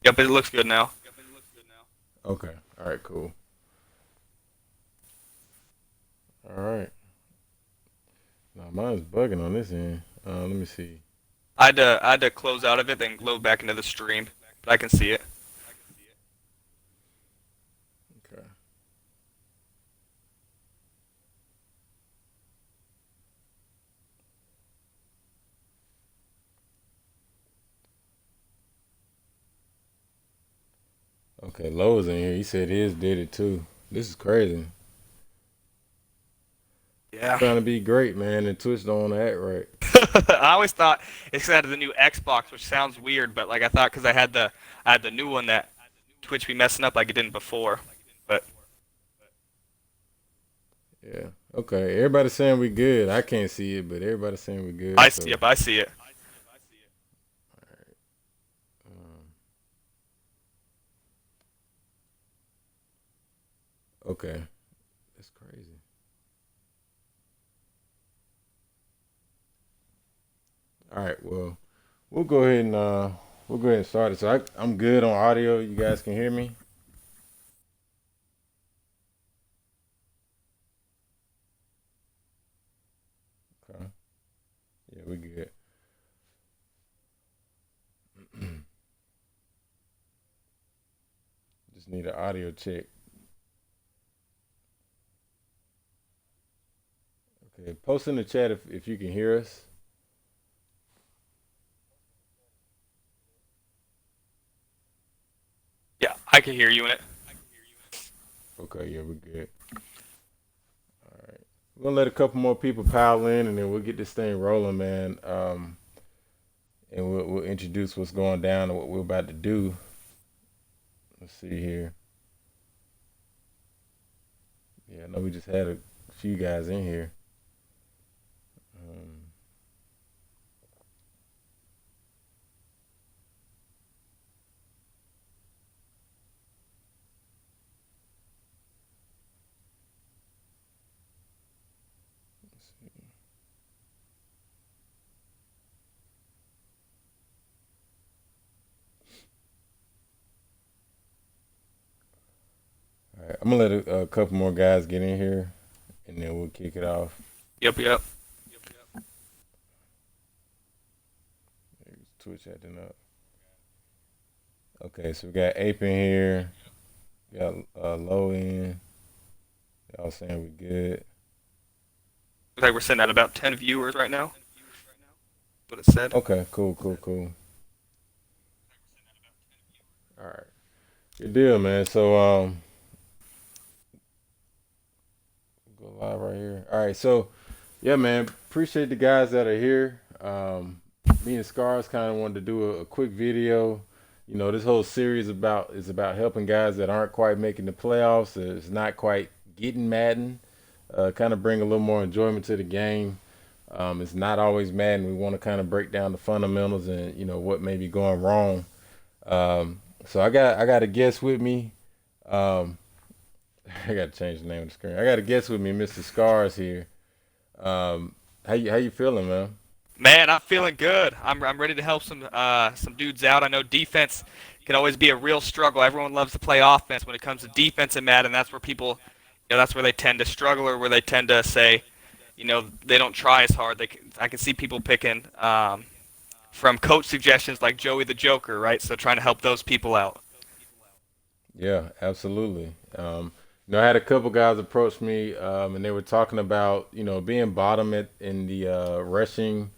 Yep, it looks good now. Okay. All right. Cool. All right. Now mine's bugging on this end. Let me see. I had to close out of it, then load back into the stream, but I can see it. Okay. Okay. Lowe's in here. He said his did it too. This is crazy. Yeah. Trying to be great, man, and Twitch don't want to act right. I always thought it's 'cause I had the new Xbox, which sounds weird, but like I thought because I had the new one that Twitch be messing up like it didn't before. But Yeah. Okay. Everybody's saying we good. I can't see it, but everybody's saying we good. I see, So. yep, I see it. Um, okay. That's crazy. All right. Well, we'll go ahead and start it. So I'm good on audio. You guys can hear me. Okay. Yeah, we good. Just need an audio check. Okay. Post in the chat if you can hear us. Yeah, I can hear you in it. Okay. Yeah, we're good. All right. We're gonna let a couple more people pile in, and then we'll get this thing rolling, man. And we'll introduce what's going down and what we're about to do. Let's see here. Yeah, I know we just had a few guys in here. Um, let's see. All right, I'm gonna let a couple more guys get in here, and then we'll kick it off. Yep, yep. There's Twitch acting up. Okay, so we got Ape in here. We got Low in. Y'all saying we good? Looks like we're sitting at about 10 viewers right now. That's what it said. Okay, cool, cool, cool. All right, good deal, man. So go live right here. All right, so yeah, man. Appreciate the guys that are here. Me and Scars kind of wanted to do a quick video. You know, this whole series is about helping guys that aren't quite making the playoffs. It's not quite getting Madden. Kind of bring a little more enjoyment to the game. It's not always Madden. We want to kind of break down the fundamentals and what may be going wrong. So I got a guest with me. Um, I got to change the name of the screen. I got a guest with me, Mr. Scars here. How you feeling, man? Man, I'm feeling good. I'm ready to help some dudes out. I know defense can always be a real struggle. Everyone loves to play offense. When it comes to defense and Madden, that's where people, that's where they tend to struggle or where they tend to say, they don't try as hard. I can see people picking from coach suggestions like Joey the Joker, right? So trying to help those people out. Yeah, absolutely. I had a couple guys approach me, and they were talking about being bottom in the rushing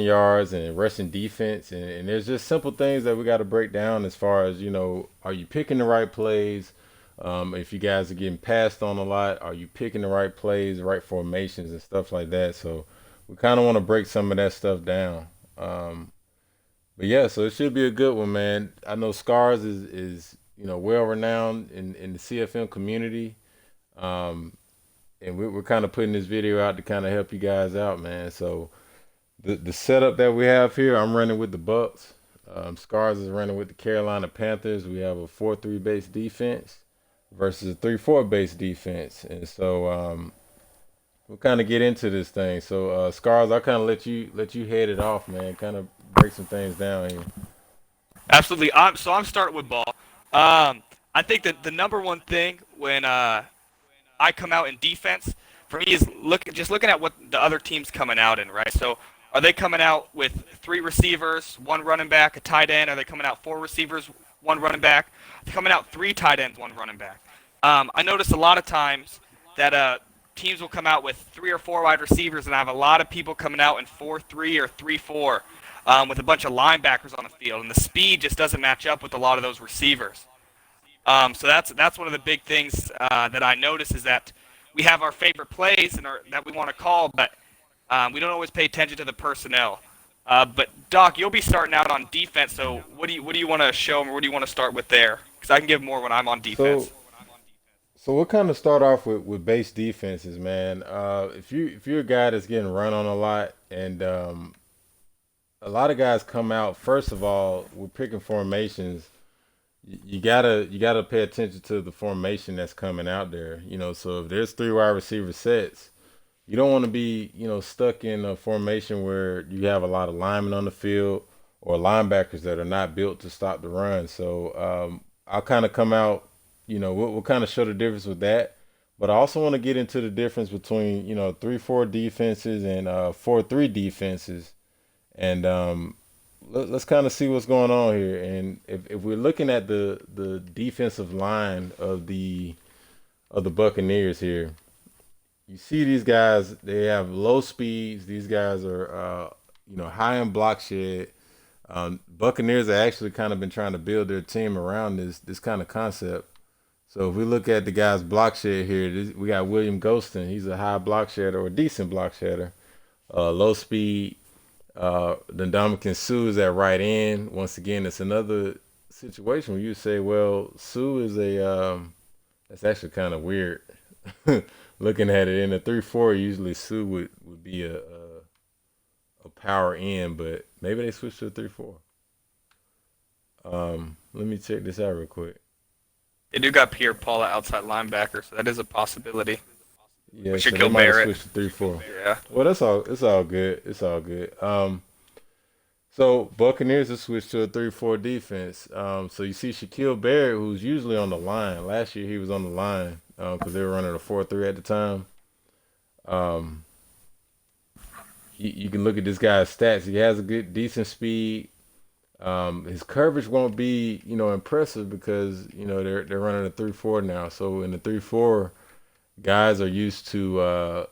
yards and rushing defense, and there's just simple things that we got to break down as far as are you picking the right plays? If you guys are getting passed on a lot, are you picking the right plays, the right formations, and stuff like that? So we kind of want to break some of that stuff down. But yeah, so it should be a good one, man. I know Scars is well renowned in the CFM community, um, and we're kind of putting this video out to kind of help you guys out, man. So the setup that we have here, I'm running with the Bucks. Scars is running with the Carolina Panthers. We have a 4-3 base defense versus a 3-4 base defense, and so we'll kind of get into this thing. So Scars, I'll kind of let you head it off, man. Kind of break some things down here. Absolutely. I'm starting with ball. I think that the number one thing when I come out in defense for me is looking at what the other team's coming out in, right? So are they coming out with three receivers, one running back, a tight end? Are they coming out four receivers, one running back? They're coming out three tight ends, one running back. I notice a lot of times that teams will come out with three or four wide receivers, and I have a lot of people coming out in 4-3 or 3-4 with a bunch of linebackers on the field, and the speed just doesn't match up with a lot of those receivers. So that's one of the big things that I notice is that we have our favorite plays and that we want to call, but we don't always pay attention to the personnel. But Doc, you'll be starting out on defense. So what do you want to show them, or what do you want to start with there? Because I can give more when I'm on So defense. so we'll kind of start off with base defenses, man. If you're a guy that's getting run on a lot, and a lot of guys come out. First of all, we're picking formations. You gotta pay attention to the formation that's coming out there. So if there's three wide receiver sets, you don't want to be stuck in a formation where you have a lot of linemen on the field or linebackers that are not built to stop the run. So I'll kind of come out. We'll kind of show the difference with that. But I also want to get into the difference between 3-4 defenses and 4-3 defenses, and let's kind of see what's going on here. And if we're looking at the defensive line of the Buccaneers here, you see these guys. They have low speeds. These guys are high in block shed. Buccaneers have actually kind of been trying to build their team around this kind of concept. So if we look at the guys block shed here, we got William Ghostin. He's a high block shedder or decent block shedder. Low speed. The Dominican Sue is at right end. Once again, it's another situation where you say, well, Sue is that's actually kind of weird. Looking at it in a 3-4, usually Sue would be a power end, but maybe they switched to a 3-4. Let me check this out real quick. They do got Pierre Paul at outside linebacker, so that is a possibility. Yeah, With so they Shaquille might have Barrett. switched to 3-4. Yeah. Well, that's all. It's all good. It's all good. So Buccaneers have switched to a 3-4 defense. So you see Shaquille Barrett, who's usually on the line. Last year he was on the line because they were running a 4-3 at the time. Um, you can look at this guy's stats. He has a good, decent speed. His coverage won't be, impressive because they're running a 3-4 now. So in the 3-4, guys are used to,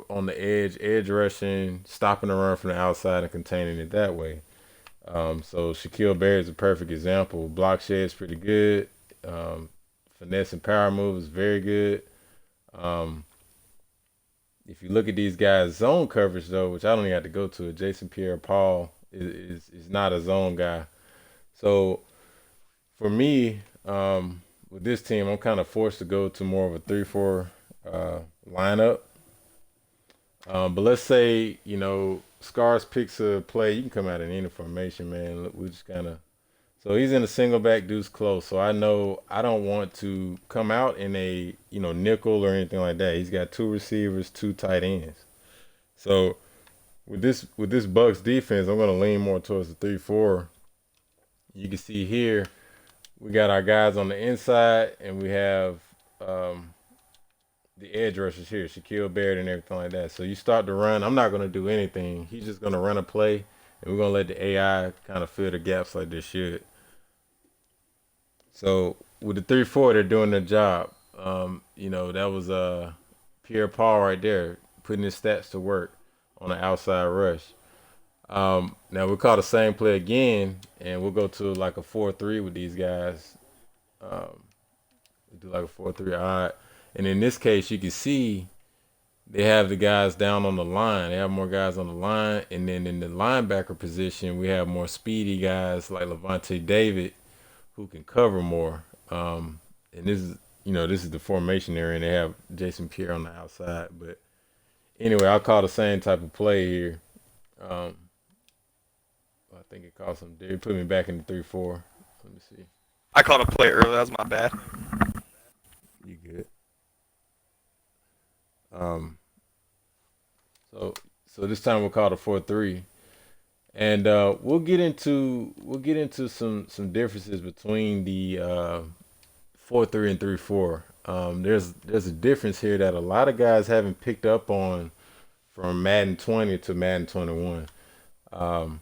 on the edge rushing, stopping the run from the outside and containing it that way. So Shaquille Barrett is a perfect example. Block shed is pretty good. Um, Finesse and power move is very good. Um, if you look at these guys' zone coverage though, which I don't even have to go to it, Jason Pierre-Paul is not a zone guy. So for me, with this team, I'm kind of forced to go to more of a 3-4 lineup. But let's say Scars picks a play. You can come out in any formation, man. We just kind of so he's in a single back, deuce close. So I know I don't want to come out in a nickel or anything like that. He's got two receivers, two tight ends. So with this Bucks defense, I'm gonna lean more towards the 3-4. You can see here we got our guys on the inside, and we have um, the edge rushers here, Shaquille Barrett and everything like that. So you start to run. I'm not gonna do anything. He's just gonna run a play, and we're gonna let the AI kind of fill the gaps like they should. So with the 3-4, they're doing their job. That was Pierre Paul right there, putting his stats to work on an outside rush. Now we'll call the same play again, and we'll go to like a 4-3 with these guys. Um, we do like a 4-3 odd, and in this case, you can see they have the guys down on the line. They have more guys on the line, and then in the linebacker position, we have more speedy guys like Levante David who can cover more. And this is the formation area, and they have Jason Pierre on the outside. But anyway, I'll call the same type of play here. Um, I think it cost him. They put me back in the 3-4. Let me see. I called a play early. That was my bad. You good? Um, so this time we'll call it a 4-3. And we'll get into some differences between the 4-3 and 3-4. There's a difference here that a lot of guys haven't picked up on from Madden 20 to Madden 21. Um,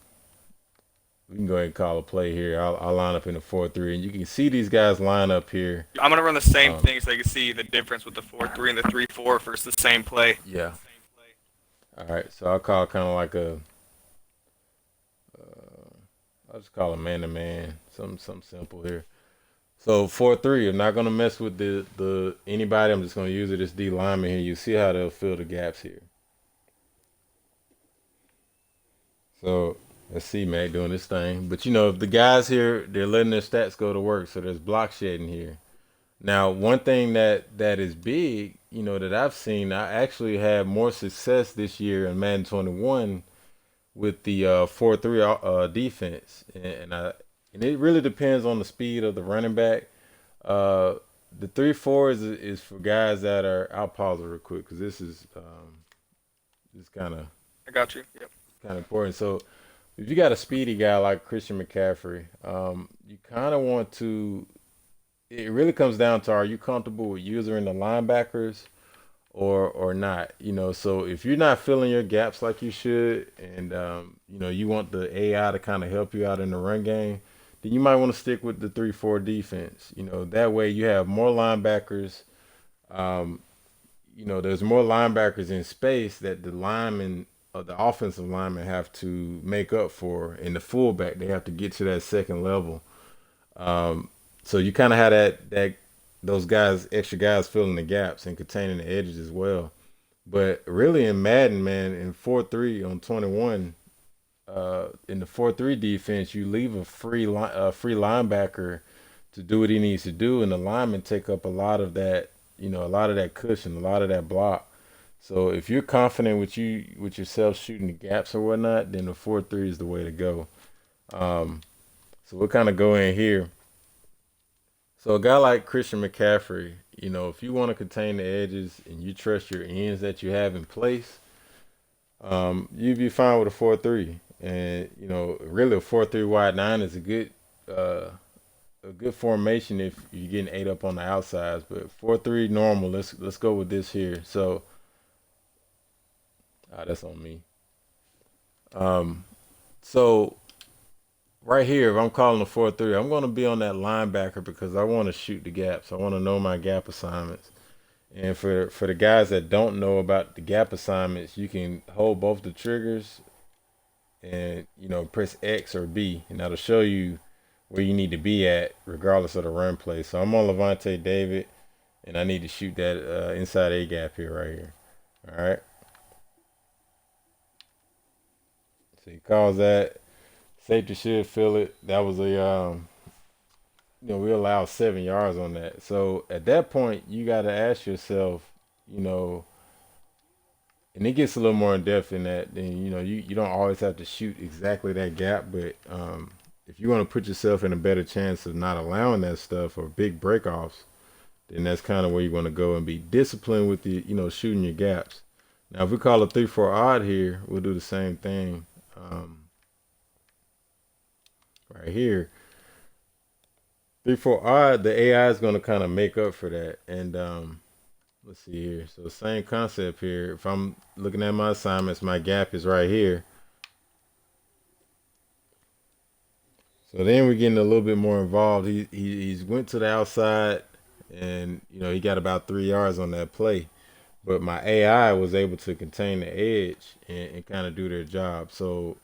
we can go ahead and call a play here. I'll line up in the 4-3, and you can see these guys line up here. I'm gonna run the same Um, thing so you can see the difference with the 4-3 and the 3-4 versus the same play. yeah. All right. So I'll call kind of like a. Uh, I'll just call a man to man. Something simple here. So 4-3. I'm not gonna mess with the anybody. I'm just gonna use it as D lineman here. You see how they'll fill the gaps here. So let's see Mac doing this thing. But if the guys here they're letting their stats go to work, so there's block shedding here. Now, one thing that is big, that I've seen, I actually had more success this year in Madden 21 with the 4-3 defense, and it really depends on the speed of the running back. Uh, the 3-4 is for guys that are. I'll pause it real quick because this kind of I got you. Yep. important. So if you got a speedy guy like Christian McCaffrey, you kind of want to. It really comes down to, are you comfortable with using the linebackers or not? So if you're not filling your gaps like you should, and you want the AI to kind of help you out in the run game, then you might want to stick with the 3-4 defense. That way you have more linebackers. Um, there's more linebackers in space that the linemen or the offensive linemen have to make up for, and the fullback they have to get to that second level. Um, so you kind of have that those guys, extra guys, filling the gaps and containing the edges as well. But really in Madden, man, in 4-3 on 21, in the 4-3 defense, you leave a free linebacker to do what he needs to do, and the linemen take up a lot of that, a lot of that cushion, a lot of that block. So if you're confident with yourself shooting the gaps or whatnot, then the 4-3 is the way to go. Um, so we'll kind of go in here. So a guy like Christian McCaffrey, if you want to contain the edges and you trust your ends that you have in place, you'd be fine with a 4-3. And really a 4-3 wide nine is uh, a good formation if you're getting eight up on the outsides. But 4-3 normal. Let's go with this here. So that's on me. Um, so right here, if I'm calling a 4-3, I'm going to be on that linebacker because I want to shoot the gaps. I want to know my gap assignments. And for the guys that don't know about the gap assignments, you can hold both the triggers and press X or B, and that'll show you where you need to be at regardless of the run play. So I'm on Levante David, and I need to shoot that inside A gap here right here. All right. So he calls that. Safety should feel it. That was we allowed 7 yards on that. So at that point, you got to ask yourself, you know, and it gets a little more in depth in that. Then you don't always have to shoot exactly that gap, but if you want to put yourself in a better chance of not allowing that stuff or big breakoffs, then that's kind of where you want to go and be disciplined with the shooting your gaps. Now, if we call a 3-4 odd here, we'll do the same thing right here. 3-4 odd, the AI is going to kind of make up for that. And let's see here. So same concept here. If I'm looking at my assignments, my gap is right here. So then we're getting a little bit more involved. He's went to the outside, and he got about 3 yards on that play. But my AI was able to contain the edge and kind of do their job. So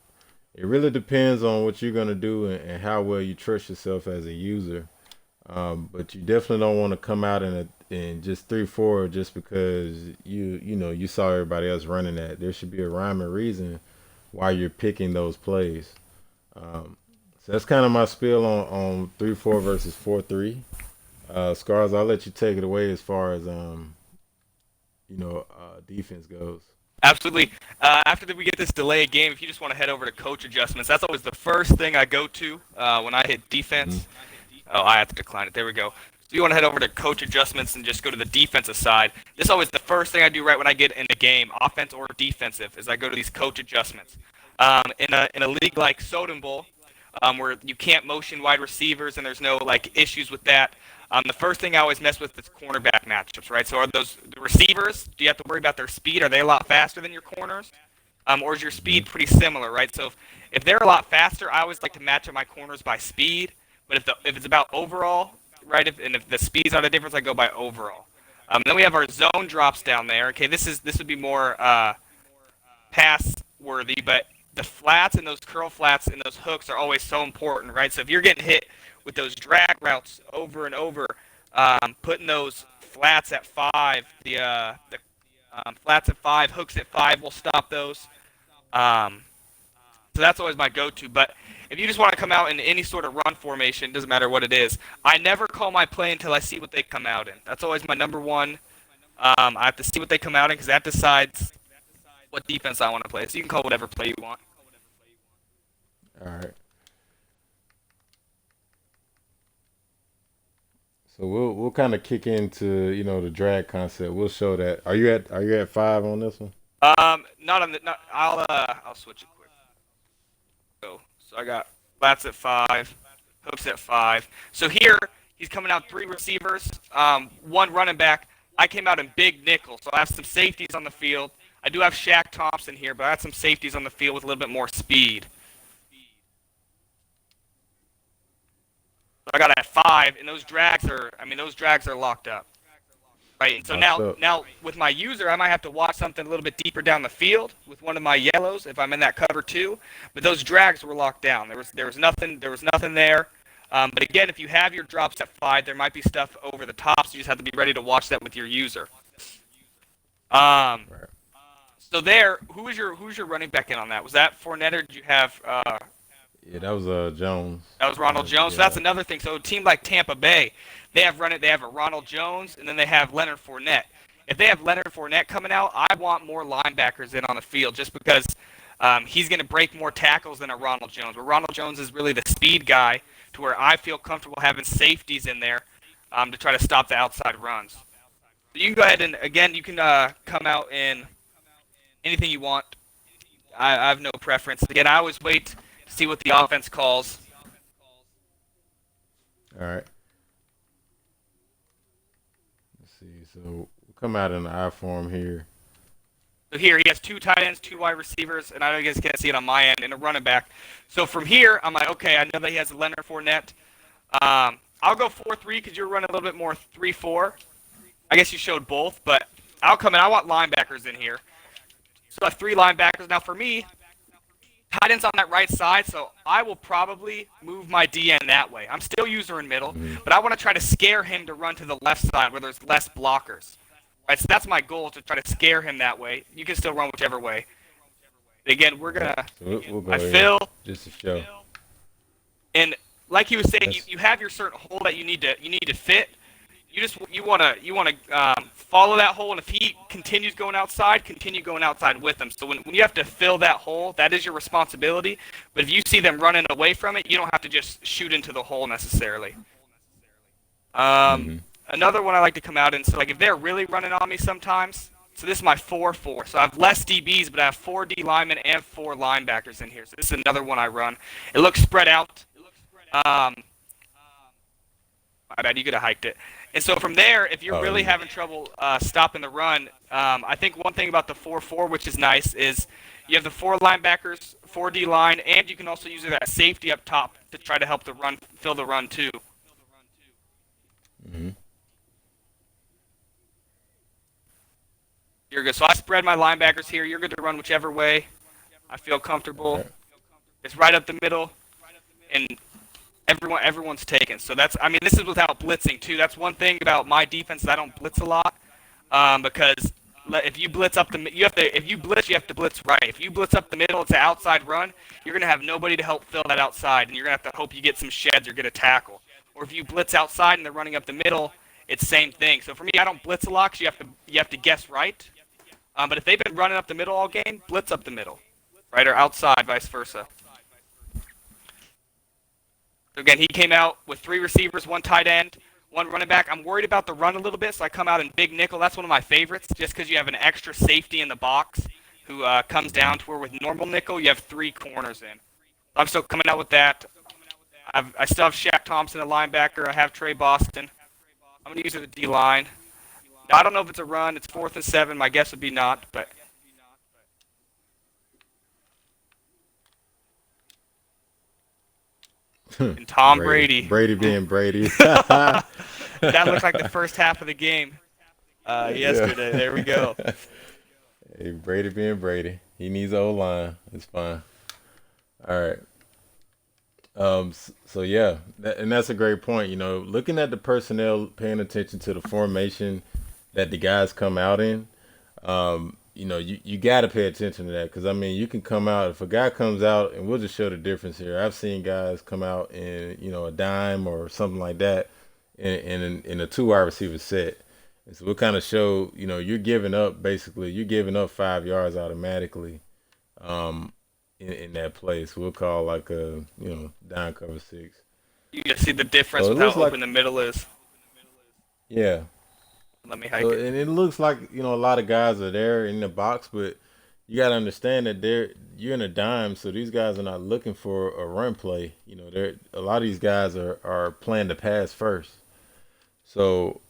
it really depends on what you're gonna do and how well you trust yourself as a user. But you definitely don't want to come out in just 3-4 just because you saw everybody else running that. There should be a rhyme and reason why you're picking those plays. So that's kind of my spiel on 3-4 versus 4-3. Scars, I'll let you take it away as far as defense goes. Absolutely. After we get this delay game, if you just want to head over to coach adjustments, that's always the first thing I go to when I hit Hmm. defense. Oh, I have to decline it. There we go. So you want to head over to coach adjustments and just go to the defensive side. This is always the first thing I do right when I get in the game, offense or defensive, is I go to these coach adjustments. In a league like Sodom Bowl, where you can't motion wide receivers and there's no like issues with that. The first thing I always mess with is cornerback matchups, right? So are those the receivers? Do you have to worry about their speed? Are they a lot faster than your corners? Or is your Hmm. speed pretty similar, right? So if they're a lot faster, I always like to match up my corners by speed. But if it's about overall, right? And if the speed's not a difference, I go by overall. Then we have our zone drops down there. Okay, this would be more pass worthy, but the flats and those curl flats and those hooks are always so important, right? So if you're getting hit with those drag routes over and over, putting those flats at five, the flats at five, hooks at five will stop those. Um, so that's always my go-to. But if you just want to come out in any sort of run formation, doesn't matter what it is, I never call my play until I see what they come out in. That's always my number one. I have to see what they come out in because that decides what defense I want to play. So you can call whatever play you want. All right. So we'll kind of kick into the drag concept. We'll show that. Are you at 5 on this one? Not on the. Not, I'll switch it quick. So I got flats at five, hooks at five. So here he's coming out three receivers, one running back. I came out in big nickel, so I have some safeties on the field. I do have Shaq Thompson here, but I have some safeties on the field with a little bit more speed. So I got it at five, and those drags are locked up. Right. And so Locked up. now with my user, I might have to watch something a little bit deeper down the field with one of my yellows if I'm in that cover two. But those drags were locked down. There was nothing there. But again, if you have your drops at five, there might be stuff over the top. So you just have to be ready to watch that with your user. Um, Right. so there, who's your running back in on that? Was that Fournette or did you have Yeah, that was Jones. that was Ronald Jones? So that's Yeah. another thing. So a team like Tampa Bay, they have a Ronald Jones, and then they have Leonard Fournette. If they have Leonard Fournette coming out, I want more linebackers in on the field just because he's going to break more tackles than a Ronald Jones. But Ronald Jones is really the speed guy to where I feel comfortable having safeties in there to try to stop the outside runs. So you can go ahead and, again, you can come out in anything you want. I have no preference. Again, I always wait to see what the offense calls. All right. Let's see. So we'll come out in the I form here. So here he has two tight ends, two wide receivers, and I know you guys can't see it on my end, and a running back. So from here, I'm like, okay, I know that he has Leonard Fournette. I'll go 4-3 because you're running a little bit more 3-4. I guess you showed both, but I'll come in. I want linebackers in here. So I have three linebackers. Now for me, tight ends on that right side, so I will probably move my DN that way. I'm still user in middle, Hmm. but I want to try to scare him to run to the left side where there's less blockers. Right, so that's my goal, to try to scare him that way. You can still run whichever way. Again, we're Right. gonna. So we'll go I here fill, just to show. and like he was saying, you, That's you have your certain hole that you need to fit. You wanna follow that hole, and if he continues going outside, continue going outside with him. So when you have to fill that hole, that is your responsibility. But if you see them running away from it, you don't have to just shoot into the hole necessarily. Um, hmm Another one I like to come out in. So like if they're really running on me sometimes. So this is my 4-4. So I have less DBs, but I have four D linemen and four linebackers in here. So this is another one I run. It looks spread out. Um, my bad, you could have hiked it. And so from there, if you're Oh, really yeah. having trouble stopping the run, I think one thing about the 4-4, which is nice, is you have the four linebackers, 4D line, and you can also use that safety up top to try to help the run, fill the run too. hmm You're good. So I spread my linebackers here. You're good to run whichever way. I feel All comfortable. right. It's right up the middle, and everyone's taken. So this is without blitzing too. That's one thing about my defense is I don't blitz a lot, because if you blitz up if you blitz, you have to blitz right. If you blitz up the middle, it's an outside run. You're gonna have nobody to help fill that outside, and you're gonna have to hope you get some sheds or get a tackle. Or if you blitz outside and they're running up the middle, it's same thing. So for me, I don't blitz a lot because you have to guess right. But if they've been running up the middle all game, blitz up the middle, right, or outside, vice versa. So again, he came out with three receivers, one tight end, one running back. I'm worried about the run a little bit, so I come out in big nickel. That's one of my favorites, just because you have an extra safety in the box who comes down to where with normal nickel you have three corners in. I'm still coming out with that. I still have Shaq Thompson at linebacker. I have Trey Boston. I'm going to use it at D line. Now, I don't know if it's a run. It's 4th and 7. My guess would be not. But and Tom Brady. Brady. Brady being Brady. That looked like the first half of the game Yeah. yesterday. There we go. Hey, Brady being Brady. He needs a line. It's fine. All right. So yeah, and that's a great point. You know, looking at the personnel, paying attention to the formation that the guys come out in. You know, you got to pay attention to that because I mean, you can come out if a guy comes out, and we'll just show the difference here. I've seen guys come out in a dime or something like that in a two wide receiver set. And so we'll kind of show you're giving up basically you're giving up 5 yards automatically um, in that play. So we'll call like a dime cover six. You can see the difference So it with how looks like open the middle is. yeah. Let me So hike it. and it looks like a lot of guys are there in the box, but you got to understand that you're in a dime, so these guys are not looking for a run play. You know, they're a lot of these guys are playing the pass first. So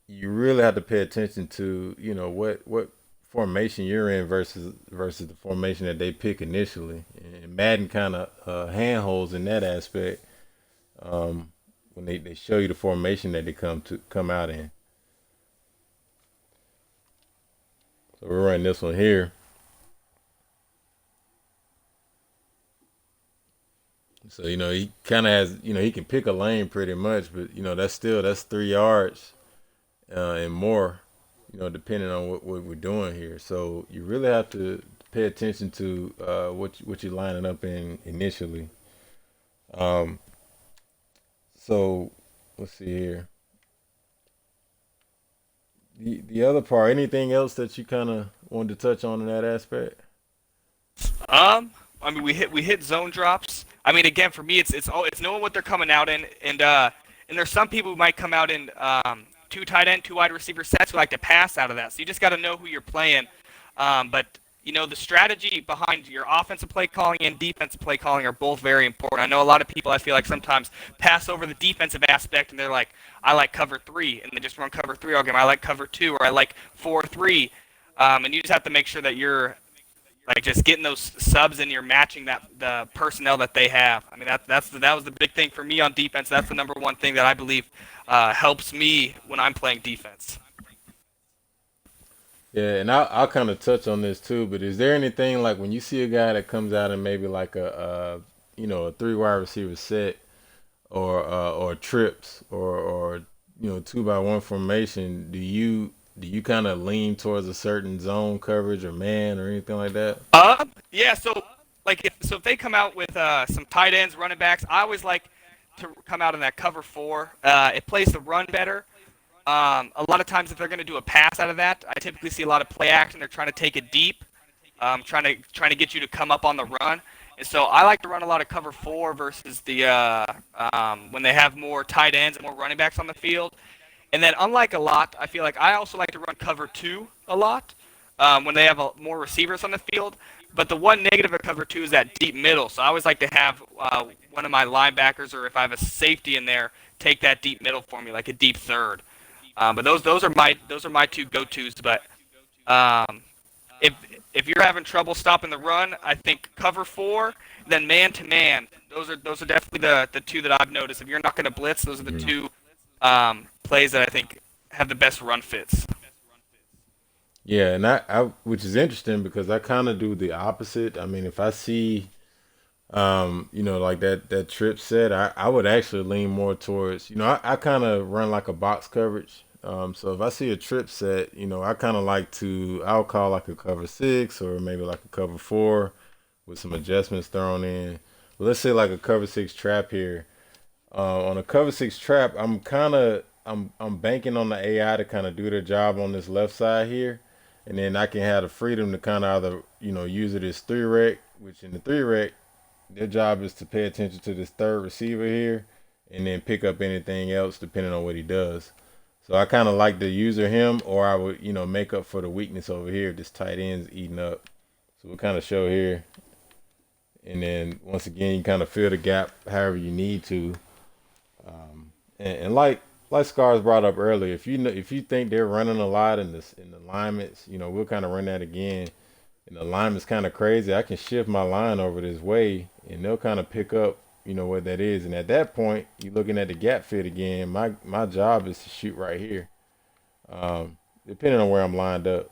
you really have to pay attention to what formation you're in versus the formation that they pick initially. And Madden kind of handholds in that aspect when they show you the formation that they come out in. So we're running this one here. So he kind of has he can pick a lane pretty much, but that's 3 yards and more, depending on what we're doing here. So you really have to pay attention to what you're lining up in initially. Um, so let's see here. The other part, anything else that you kind of wanted to touch on in that aspect? Um, I mean, we hit zone drops. I mean, again, for me, it's knowing what they're coming out in, and there's some people who might come out in two tight end, two wide receiver sets who like to pass out of that. So you just got to know who you're playing. But the strategy behind your offensive play calling and defensive play calling are both very important. I know a lot of people I feel like sometimes pass over the defensive aspect and they're like, I like cover three, and they just run cover three all game. I like cover two, or I like 4-3. And you just have to make sure that you're like just getting those subs and you're matching that the personnel that they have. I mean that was the big thing for me on defense. That's the number one thing that I believe helps me when I'm playing defense. Yeah, and I'll kind of touch on this too. But is there anything like when you see a guy that comes out in maybe like a three wide receiver set or trips or two by one formation? Do you kind of lean towards a certain zone coverage or man or anything like that? Yeah. So like if they come out with some tight ends, running backs, I always like to come out in that cover four. It plays the run better. A lot of times, if they're going to do a pass out of that, I typically see a lot of play action. They're trying to take it deep, trying to get you to come up on the run. And so I like to run a lot of cover four versus the when they have more tight ends and more running backs on the field. And then, unlike a lot, I feel like I also like to run cover two a lot when they have more receivers on the field. But the one negative of cover two is that deep middle. So I always like to have one of my linebackers, or if I have a safety in there, take that deep middle for me, like a deep third. But those are my two go-tos. But um, if if you're having trouble stopping the run, I think cover four, then man to man. Those are definitely the two that I've noticed. If you're not going to blitz, those are the Mhm. two plays that I think have the best run fits. Yeah, and I which is interesting because I kind of do the opposite. I mean, if I see like that trip set, I would actually lean more towards, I kind of run like a box coverage. So if I see a trip set, I kind of like I'll call like a cover six or maybe like a cover four with some adjustments thrown in. But let's say like a cover six trap here. On a cover six trap, I'm banking on the AI to kind of do their job on this left side here, and then I can have the freedom to kind of either use it as three rec, which in the three rec their job is to pay attention to this third receiver here, and then pick up anything else depending on what he does. So I kind of like to user him, or I would make up for the weakness over here. This tight end's eating up. So we'll kind of show here, and then once again, you kind of fill the gap however you need to. And like Scars brought up earlier, if you know, if you think they're running a lot in the alignments, we'll kind of run that again. And the alignment's kind of crazy. I can shift my line over this way, and they'll kind of pick up, what that is. And at that point, you're looking at the gap fit again. My job is to shoot right here, depending on where I'm lined up.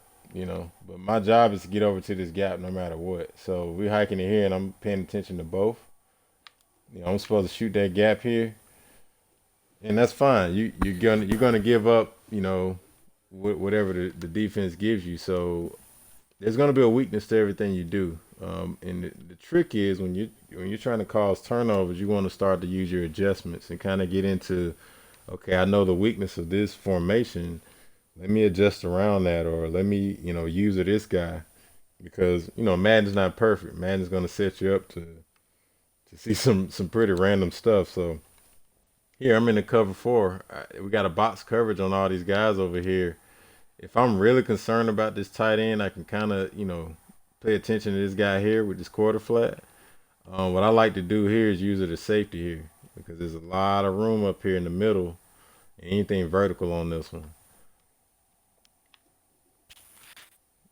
But my job is to get over to this gap no matter what. So we're hiking it here, and I'm paying attention to both. I'm supposed to shoot that gap here, and that's fine. You're gonna give up, whatever the defense gives you. So there's gonna be a weakness to everything you do. And the trick is when you're trying to cause turnovers, you want to start to use your adjustments and kind of get into, okay, I know the weakness of this formation. Let me adjust around that, or let me, use this guy, because Madden's not perfect. Madden's gonna set you up to see some pretty random stuff. So here I'm in the cover four. We got a box coverage on all these guys over here. If I'm really concerned about this tight end, I can kind of, pay attention to this guy here with this quarter flat. What I like to do here is use it as safety here, because there's a lot of room up here in the middle, and anything vertical on this one.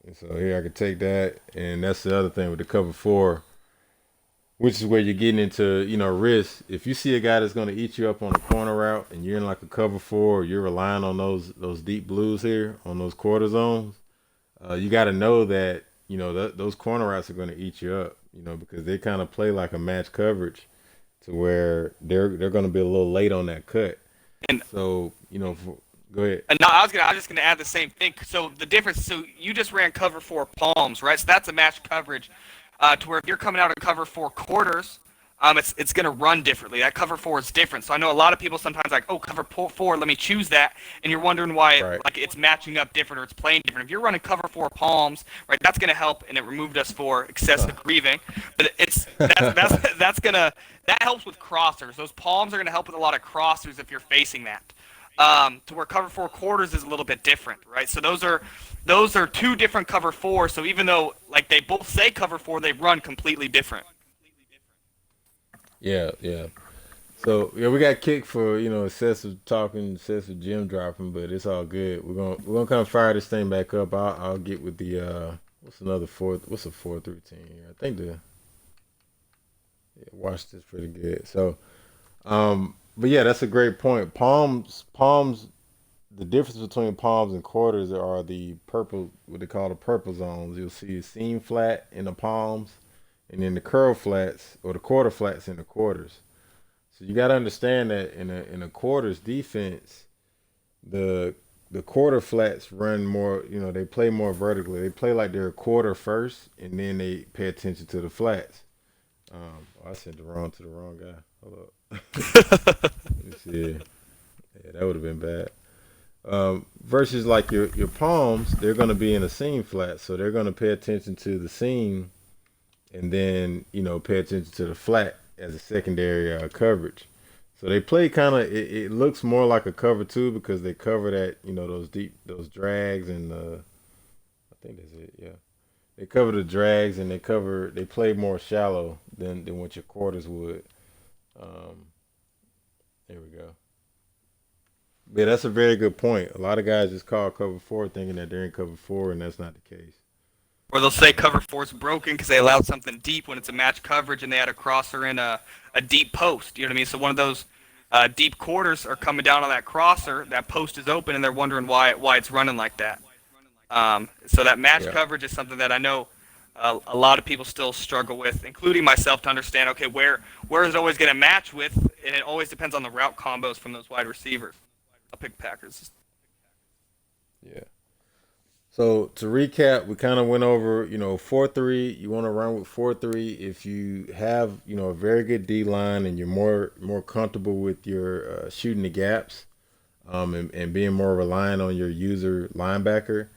And so here I can take that, and that's the other thing with the cover four, which is where you're getting into, risk. If you see a guy that's going to eat you up on the corner route, and you're in like a cover four, or you're relying on those deep blues here on those quarter zones, you got to know that those corner routes are going to eat you up, because they kind of play like a match coverage, to where they're going to be a little late on that cut. And So go ahead. no, I was just gonna add the same thing. So the difference. So you just ran cover four palms, right? So that's a match coverage. To where if you're coming out of cover four quarters, it's gonna run differently. That cover four is different. So I know a lot of people sometimes like, oh, cover four, let me choose that, and you're wondering why Right. like it's matching up different or it's playing different. If you're running cover four palms, right, that's gonna help, and it removed us for excessive grieving. But that helps with crossers. Those palms are gonna help with a lot of crossers if you're facing that. To where cover four quarters is a little bit different, right? So those are two different cover fours. So even though like they both say cover four, they run completely different. Yeah, yeah. So yeah, we got kicked for excessive talking, excessive gym dropping, but it's all good. We're gonna kind of fire this thing back up. I'll get with the what's a 4 routine here? I think the watch this pretty good. So but yeah, that's a great point. Palms. The difference between palms and quarters are the purple, what they call the purple zones. You'll see a seam flat in the palms, and then the curl flats or the quarter flats in the quarters. So you got to understand that in a quarters defense, the the quarter flats run more. They play more vertically. They play like they're a quarter first, and then they pay attention to the flats. I sent the wrong to the wrong guy. Hold up. Let me see. Yeah, that would have been bad. Versus like your palms, they're going to be in a seam flat, so they're going to pay attention to the seam, and then pay attention to the flat as a secondary coverage. So they play kind of. It looks more like a cover two, because they cover that those drags, and I think that's it. Yeah, they cover the drags, and they play more shallow than what your quarters would. Um, there we go. Yeah, that's a very good point. A lot of guys just call cover four thinking that they're in cover four, and that's not the case. Or they'll say cover four's broken because they allowed something deep when it's a match coverage and they had a crosser in a deep post. You know what I mean? So one of those deep quarters are coming down on that crosser. That post is open, and they're wondering why it's running like that. So that match Yeah. coverage is something that I know a lot of people still struggle with, including myself, to understand. Okay, where is it always going to match with? And it always depends on the route combos from those wide receivers. I'll pick Packers. Yeah. So to recap, we kind of went over, 4-3. You want to run with 4-3 if you have, a very good D line, and you're more comfortable with your shooting the gaps, and being more reliant on your user linebacker.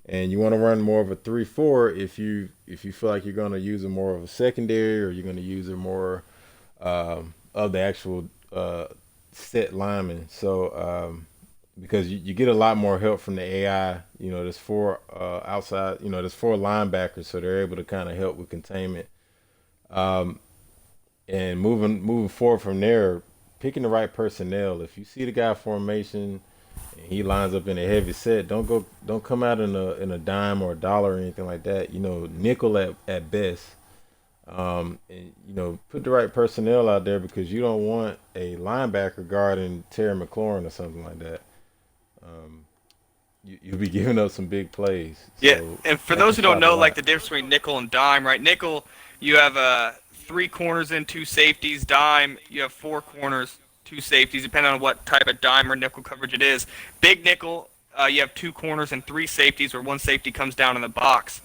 And you want to run more of a 3-4 if you feel like you're going to use it more of a secondary, or you're going to use it more of the actual set lineman. So because you get a lot more help from the AI. There's four outside. There's four linebackers, so they're able to kind of help with containment. Um, and moving forward from there, picking the right personnel. If you see the guy formation and he lines up in a heavy set, don't come out in a dime or a dollar or anything like that. Nickel at best. And put the right personnel out there because you don't want a linebacker guarding Terry McLaurin or something like that. Um, you'll be giving up some big plays, Yeah, so and for that can those who don't stop a know, like lot. the difference between nickel and dime, right? Nickel, you have three corners and two safeties. Dime, you have four corners, two safeties, depending on what type of dime or nickel coverage it is. Big nickel, you have two corners and three safeties, where one safety comes down in the box.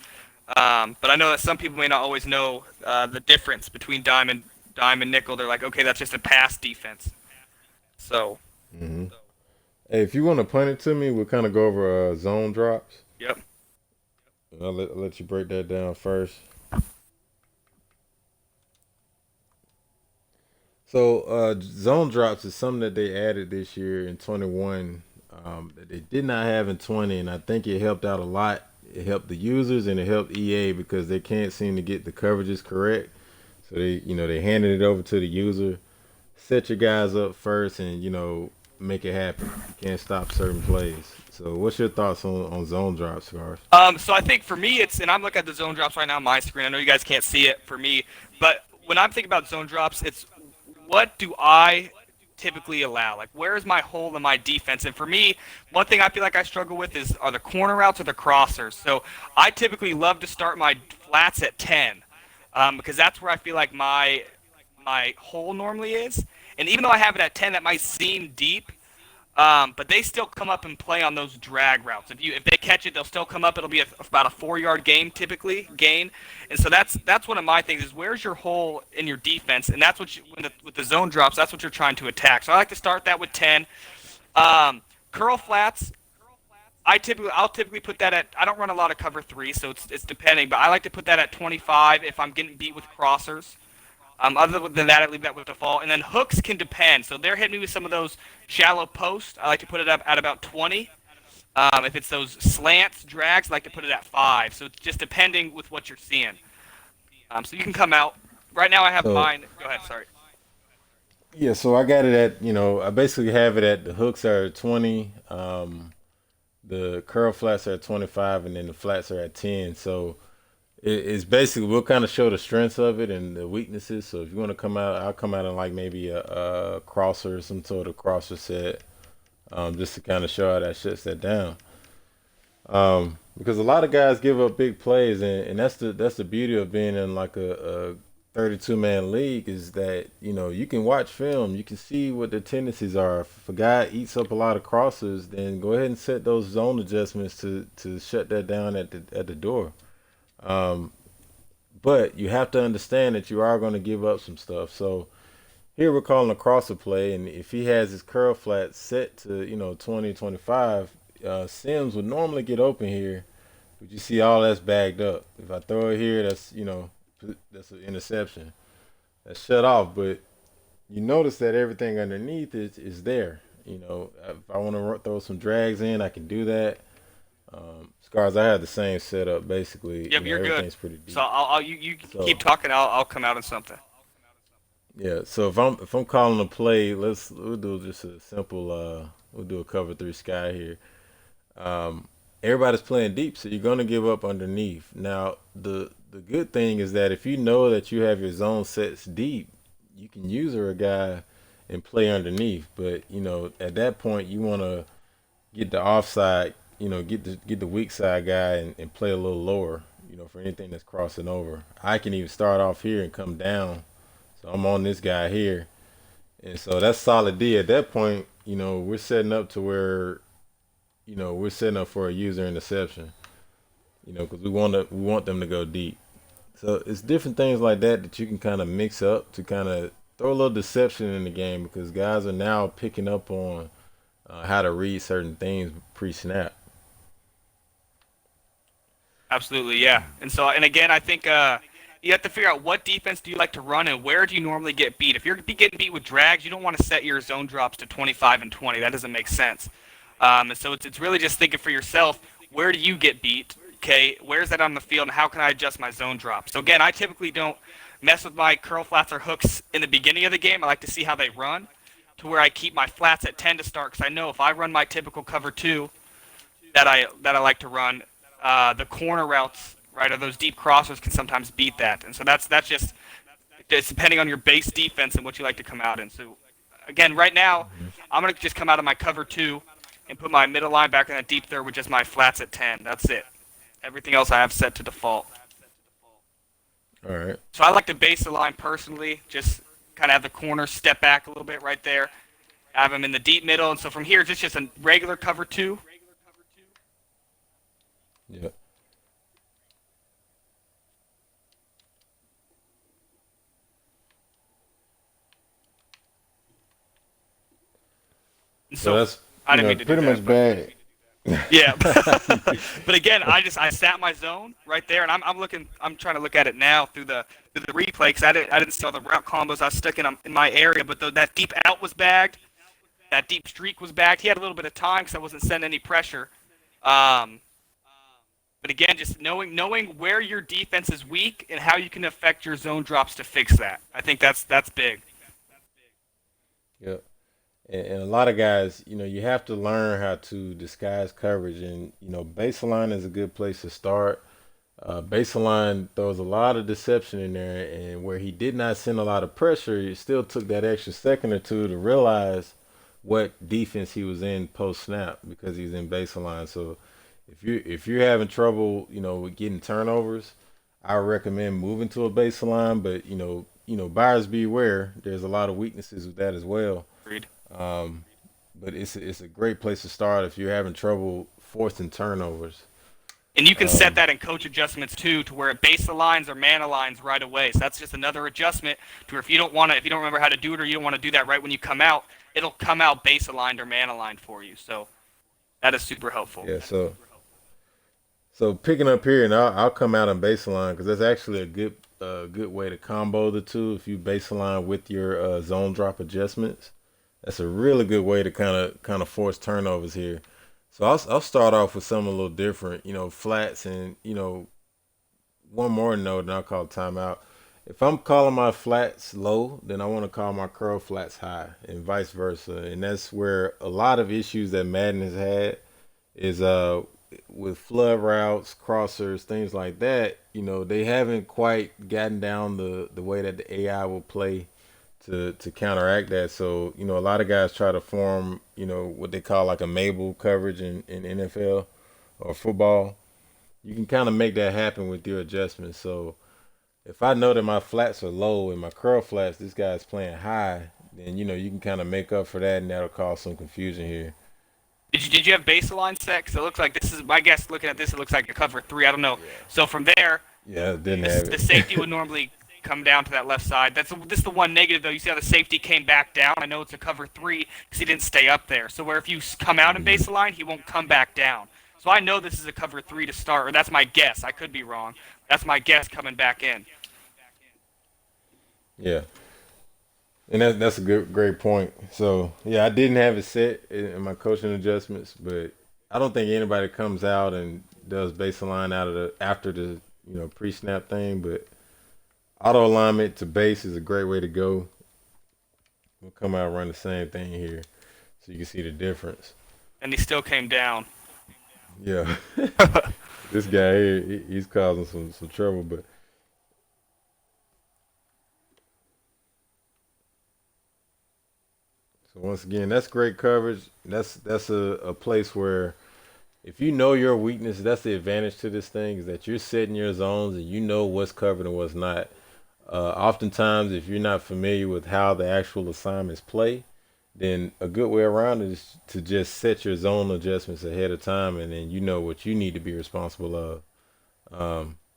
But I know that some people may not always know the difference between dime and nickel. They're like, okay, that's just a pass defense. So, hmm Hey, if you want to punt it to me, we'll kind of go over zone drops. yep. I'll let you break that down first. So zone drops is something that they added this year in 21 that they did not have in 20, and I think it helped out a lot. It helped the users and it helped EA because they can't seem to get the coverages correct. So they handed it over to the user. Set your guys up first, and make it happen. You can't stop certain plays. So what's your thoughts on zone drops, Scars? So I think for me, and I'm looking at the zone drops right now on my screen. I know you guys can't see it for me, but when I'm thinking about zone drops, it's what do I typically allow? Like, where is my hole in my defense? And for me, one thing I feel like I struggle with are the corner routes or the crossers. So I typically love to start my flats at 10, because that's where I feel like my hole normally is. And even though I have it at 10, that might seem deep. But they still come up and play on those drag routes. If they catch it, they'll still come up. It'll be about a 4 yard game typically gain, and so that's one of my things is where's your hole in your defense, and that's what with the zone drops. That's what you're trying to attack. So I like to start that with 10. Curl flats. I'll typically put that at. I don't run a lot of cover three, so it's depending. But I like to put that at 25 if I'm getting beat with crossers. Other than that, I leave that with default. And then hooks can depend. So they're hitting me with some of those shallow posts. I like to put it up at about 20. If it's those slants, drags, I like to put it at 5. So it's just depending with what you're seeing. So you can come out. Right now I have So mine. Go ahead, sorry. yeah, so I got it at I basically have it at the hooks are at 20, the curl flats are at 25, and then the flats are at 10. So it's basically we'll kind of show the strengths of it and the weaknesses. So if you want to come out, I'll come out in like maybe a crosser, some sort of crosser set, just to kind of show how that shuts that down. Because a lot of guys give up big plays, and that's the beauty of being in like a 32 man league is that you can watch film, you can see what the tendencies are. If a guy eats up a lot of crosses, then go ahead and set those zone adjustments to shut that down at the door. Um, but you have to understand that you are going to give up some stuff. So here we're calling a crosser play, and if he has his curl flat set to 20 25, Sims would normally get open here, but you see all that's bagged up. If I throw it here, that's an interception. That's shut off, but you notice that everything underneath is there. If I want to throw some drags in, I can do that. Scars, I have the same setup basically. Yep, you're good. Everything's pretty So deep. you keep So talking. I'll come out in something. yeah, so if I'm calling a play, we'll do just a simple we'll do a cover three sky here. Um, Everybody's playing deep, so you're gonna give up underneath. Now the good thing is that if you know that you have your zone sets deep, you can use a guy and play underneath. But at that point you want to get the offside, get the weak side guy and play a little lower. For anything that's crossing over, I can even start off here and come down. So I'm on this guy here, and so that's solid D. At that point, we're setting up to where we're setting up for a user interception. Because we want them to go deep. So it's different things like that that you can kind of mix up to kind of throw a little deception in the game because guys are now picking up on how to read certain things pre-snap. Absolutely, yeah. And again, I think you have to figure out what defense do you like to run and where do you normally get beat. If you're getting beat with drags, you don't want to set your zone drops to 25 and 20. That doesn't make sense. And so it's really just thinking for yourself, where do you get beat? Okay, where's that on the field, and how can I adjust my zone drop? So again, I typically don't mess with my curl flats or hooks in the beginning of the game. I like to see how they run, to where I keep my flats at 10 to start, because I know if I run my typical cover two that I like to run, the corner routes, right, or those deep crossers can sometimes beat that, and so that's just it's depending on your base defense and what you like to come out in. So again, right now, I'm gonna just come out of my cover two and put my middle linebacker in that deep third with just my flats at 10. That's it. Everything else I have set to default. All right. So I like to base the line personally, just kind of have the corner step back a little bit right there, have him in the deep middle, and so from here, it's just a regular cover two. Yeah. And So so that's I didn't mean to do pretty that, much but bad. yeah. But again, I sat my zone right there, and I'm trying to look at it now through the replay because I didn't see all the route combos I was stuck in my area, but that deep out was bagged, that deep streak was bagged. He had a little bit of time because I wasn't sending any pressure. Um, but again, just knowing where your defense is weak and how you can affect your zone drops to fix that. I think that's big. Yeah. And a lot of guys, you have to learn how to disguise coverage, and baseline is a good place to start. Baseline throws a lot of deception in there, and where he did not send a lot of pressure, he still took that extra second or two to realize what defense he was in post snap because he's in baseline. So if you're having trouble, with getting turnovers, I recommend moving to a baseline. But buyers beware. There's a lot of weaknesses with that as well. Agreed. Um, but it's a great place to start if you're having trouble forcing turnovers. And you can set Um, that in coach adjustments too, to where it base aligns or man aligns right away. So that's just another adjustment to where if you don't remember how to do it, or you don't want to do that right when you come out, it'll come out base aligned or man aligned for you. So that is super helpful. yeah. So picking up here, and I'll come out on baseline because that's actually a good way to combo the two. If you baseline with your zone drop adjustments, that's a really good way to kind of force turnovers here. So I'll start off with something a little different, flats, and one more note, and I'll call timeout. If I'm calling my flats low, then I want to call my curl flats high, and vice versa. And that's where a lot of issues that Madden has had is with flood routes, crossers, things like that. They haven't quite gotten down the way that the AI will play to counteract that. So a lot of guys try to form what they call like a Mabel coverage in NFL or football. You can kind of make that happen with your adjustments. So if I know that my flats are low and my curl flats, this guy's playing high, then you can kind of make up for that, and that'll cause some confusion here. Did you have baseline set? Because it looks like this is my guess. Looking at this, it looks like a cover three. I don't know. Yeah. So from there, Yeah, didn't have the safety would it. normally come down to that left side. This is the one negative though. You see how the safety came back down. I know it's a cover three because he didn't stay up there. So where if you come out in hmm baseline, he won't come back down. So I know this is a cover three to start, or that's my guess. I could be wrong. That's my guess coming back in. Yeah, and that's a great point. So yeah, I didn't have it set in my coaching adjustments, but I don't think anybody comes out and does baseline out of the after the pre snap thing. But auto alignment to base is a great way to go. We'll come out and run the same thing here, so you can see the difference. And he still came down. Yeah, this guy here, he's causing some trouble. But so once again, that's great coverage. That's a place where if you know your weakness, that's the advantage to this thing is that you're setting your zones and you know what's covered and what's not. Oftentimes, if you're not familiar with how the actual assignments play, then a good way around it is to just set your zone adjustments ahead of time, and then you know what you need to be responsible of.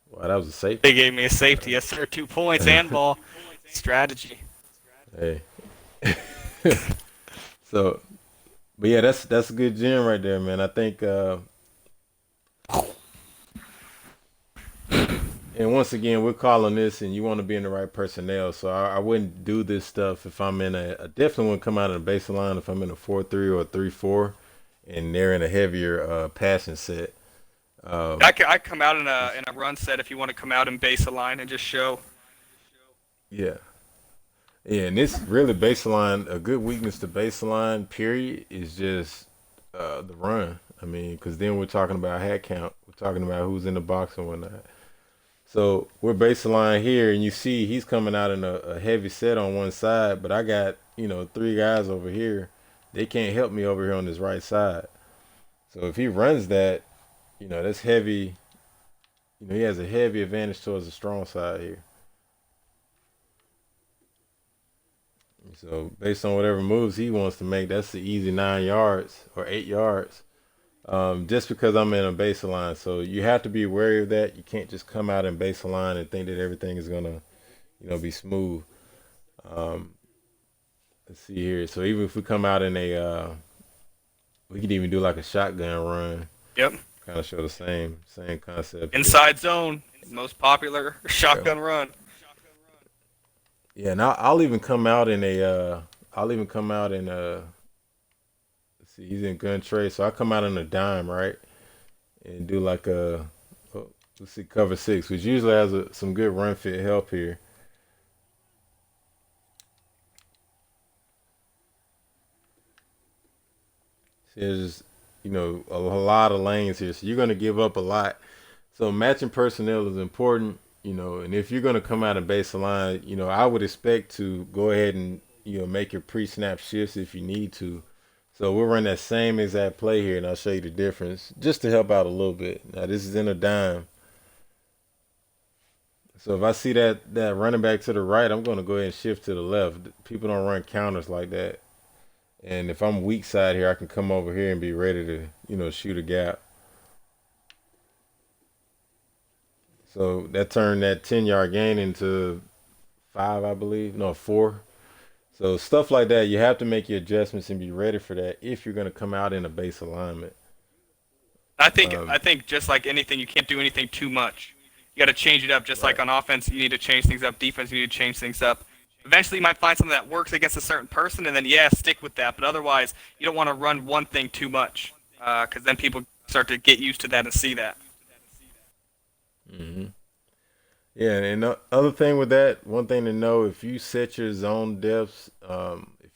Well, that was a They safety. gave me a safety, yes sir. 2 points and ball. Strategy. Hey. So, but yeah, that's a good gem right there, man. I think and once again, we're calling this, and you want to be in the right personnel. So I wouldn't do this stuff if I'm in I definitely wouldn't come out of the baseline if I'm in a 4-3 or a 3-4, and they're in a heavier passing set. Um, I come out in a run set if you want to come out and base a line and just show. yeah, yeah, and this really baseline. A good weakness to baseline period is just the run. I mean, because then we're talking about head count. We're talking about who's in the box and whatnot. So we're baseline here, and you see he's coming out in a heavy set on one side, but I got three guys over here. They can't help me over here on this right side. So if he runs that, that's heavy. He has a heavy advantage towards the strong side here. So based on whatever moves he wants to make, that's the easy 9 yards or 8 yards. Just because I'm in a baseline, so you have to be wary of that. You can't just come out in baseline and think that everything is gonna, be smooth. Um, let's see here. So even if we come out in we could even do like a shotgun run. Yep. Kind of show the same concept here. Inside zone, most popular Yeah. shotgun run. Yeah, and I'll even come out in a. I'll even come out in a. Let's see, he's in gun trade, so I come out in a dime, right, and do like a. Oh, let's see, cover six, which usually has some good run fit help here. See, there's just a lot of lanes here, so you're gonna give up a lot. So matching personnel is important, and if you're gonna come out of baseline, I would expect to go ahead and make your pre-snap shifts if you need to. So we'll run that same exact play here, and I'll show you the difference just to help out a little bit. Now this is in a dime, so if I see that running back to the right, I'm gonna go ahead and shift to the left. People don't run counters like that, and if I'm weak side here, I can come over here and be ready to shoot a gap. So that turned that 10 yard gain into five, I believe. No, four. So stuff like that, you have to make your adjustments and be ready for that if you're going to come out in a base alignment. I Um, think just like anything, you can't do anything too much. You got to change it up. Just like right. on offense, you need to change things up. Defense, you need to change things up. Eventually, you might find something that works against a certain person, and then yeah, stick with that. But otherwise, you don't want to run one thing too much, because then people start to get used to that and see that. hmm Yeah, and the other thing with that, one thing to know, if you set your zone depths,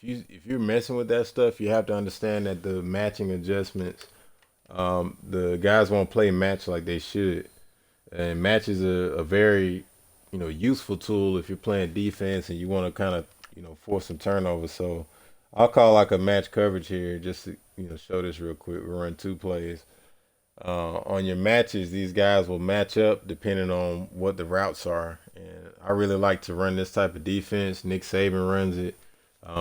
if you're messing with that stuff, you have to understand that the matching adjustments, the guys won't play match like they should. And match is a very useful tool if you're playing defense and you want to kind of force some turnovers. So I'll call like a match coverage here just to show this real quick. We run two plays. On your matches, these guys will match up depending on what the routes are. And I really like to run this type of defense. Nick Saban runs it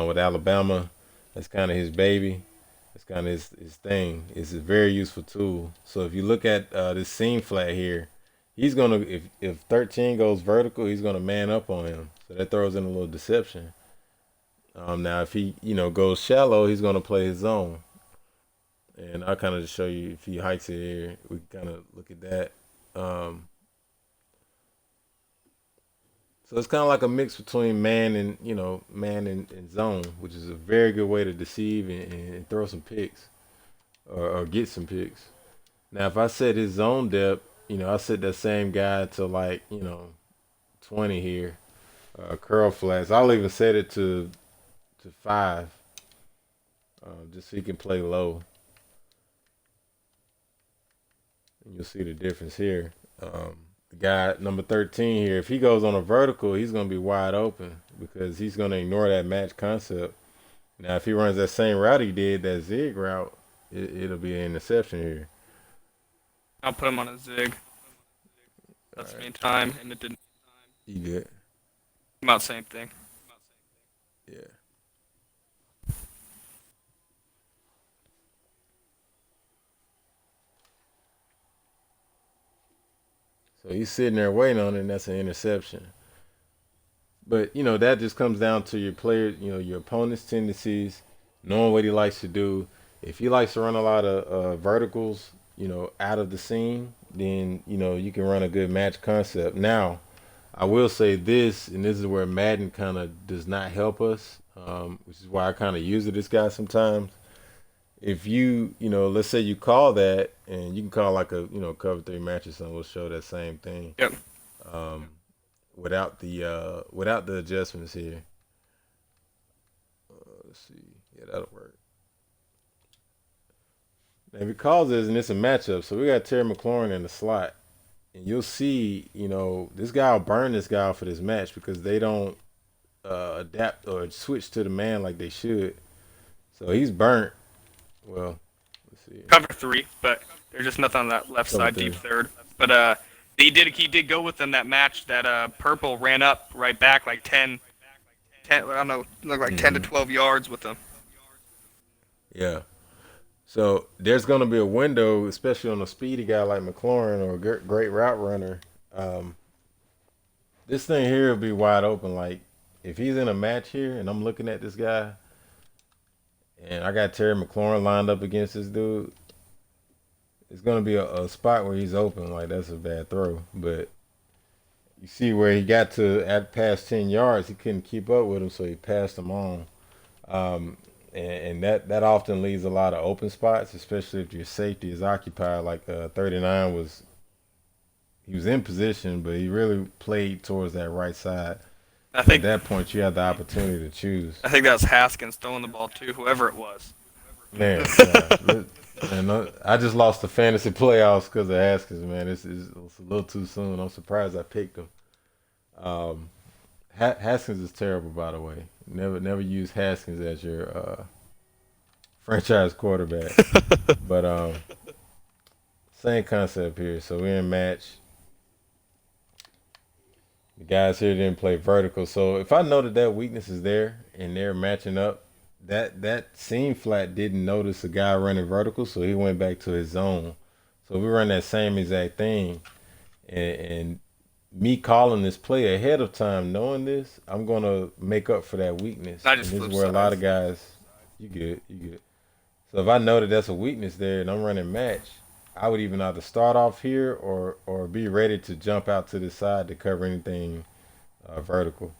with Alabama. That's kind of his baby. That's kind of his thing. It's a very useful tool. So if you look at this seam flat here, he's gonna if 13 goes vertical, he's gonna man up on him. So that throws in a little deception. Now if he goes shallow, he's gonna play his zone. And I'll kind of just show you if he hikes it here. We can kind of look at that. Um, so it's kind of like a mix between man and zone, which is a very good way to deceive and throw some picks or get some picks. Now, if I set his zone depth, I set that same guy to like 20 here, curl flats. I'll even set it to five, just so he can play low, and you'll see the difference here. The guy number 13 here, if he goes on a vertical, he's going to be wide open because he's going to ignore that match concept. Now, if he runs that same route he did, that zig route, it'll be an interception here. I'll put him on a zig. All That's me right, in time, and it didn't you good? come out same thing. Yeah. So he's sitting there waiting on it, and that's an interception. But that just comes down to your player, your opponent's tendencies, knowing what he likes to do. If he likes to run a lot of verticals, out of the seam, then you can run a good match concept. Now, I will say this, and this is where Madden kind of does not help us, which is why I kind of use this guy sometimes. if let's say you call that, and you can call like a cover three match or something, we'll show that same thing. Yep. Um, without the adjustments here. Let's see. Yeah, that'll work. Now, if he calls this and it's a matchup, so we got Terry McLaurin in the slot, and you'll see, this guy will burn this guy for this match because they don't adapt or switch to the man like they should. So he's burnt. Well, let's see. Cover three, but there's just nothing on that left Cover side, deep three. third. But he did go with them that match that Purple ran up right back like 10, I don't know, looked like 10 to Hmm. 12 yards with them. Yeah. So there's going to be a window, especially on a speedy guy like McLaurin or a great route runner. Um, this thing here will be wide open. Like if he's in a match here and I'm looking at this guy and I got Terry McLaurin lined up against this dude, it's going to be a spot where he's open. Like that's a bad throw. But you see where he got to at past 10 yards, he couldn't keep up with him, so he passed him on. Um, and that often leaves a lot of open spots, especially if your safety is occupied. Like 39 was, he was in position, but he really played towards that right side. I So at think that point, you have the opportunity to choose. I think that was Haskins throwing the ball too, whoever it was. Man, and I just lost the fantasy playoffs because of Haskins. Man, it's a little too soon. I'm surprised I picked him. Um, Haskins is terrible, by the way. Never use Haskins as your franchise quarterback. But same concept here. So we're in match. The guys here didn't play vertical. So if I know that weakness is there and they're matching up, that seam flat didn't notice a guy running vertical, so he went back to his zone. So we run that same exact thing, and me calling this play ahead of time, knowing this, I'm gonna make up for that weakness. I And just this is flip where a lot of sides. guys, you good. So if I know that that's a weakness there and I'm running match, I would even either start off here or be ready to jump out to the side to cover anything vertical.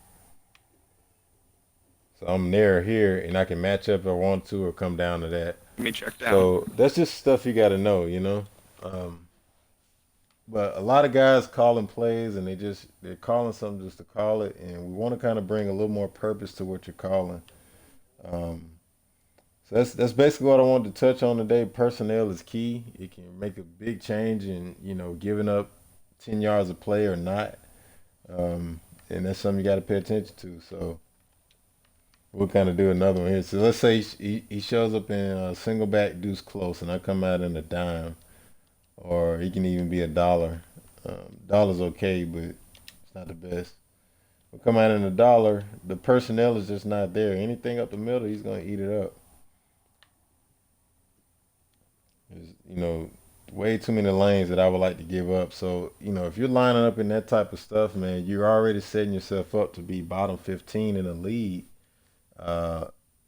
So I'm there here and I can match up if I want to or come down to that. Let me check down. So that's just stuff you got to know. Um, but a lot of guys calling plays and they're calling something just to call it, and we want to kind of bring a little more purpose to what you're calling. Um, So that's basically what I wanted to touch on today. Personnel is key. It can make a big change in giving up 10 yards of play or not, um, and that's something you got to pay attention to. So we'll kind of do another one here. So let's say he shows up in a single back deuce close, and I come out in a dime, or he can even be a dollar. Dollar's okay, but it's not the best. We come out in a dollar. The personnel is just not there. Anything up the middle, he's gonna eat it up. There's, way too many lanes that I would like to give up. So, if you're lining up in that type of stuff, man, you're already setting yourself up to be bottom 15 in the league,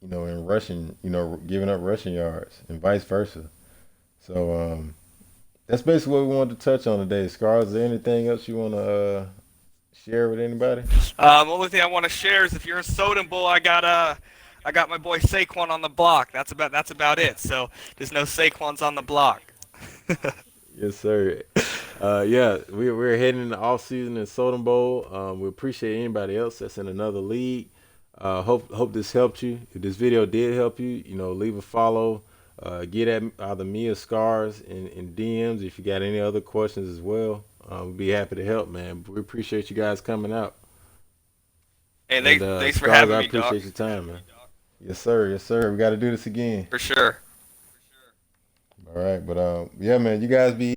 in rushing, giving up rushing yards and vice versa. So, that's basically what we wanted to touch on today. Scar, is there anything else you want to share with anybody? Only thing I want to share is if you're in Soden Bowl, I got my boy Saquon on the block. That's about it. So there's no Saquons on the block. Yes, sir. Yeah, we're heading into off season in Soda Bowl. We appreciate anybody else that's in another league. Hope this helped you. If this video did help you, leave a follow. Get at either me or Scars in DMs if you got any other questions as well. We'd be happy to help, man. We appreciate you guys coming out. And And thanks for Scars, having I me, Doc. appreciate your time, man. Yes, sir. Yes, sir. We got to do this again. For sure. All right, but yeah, man, you guys be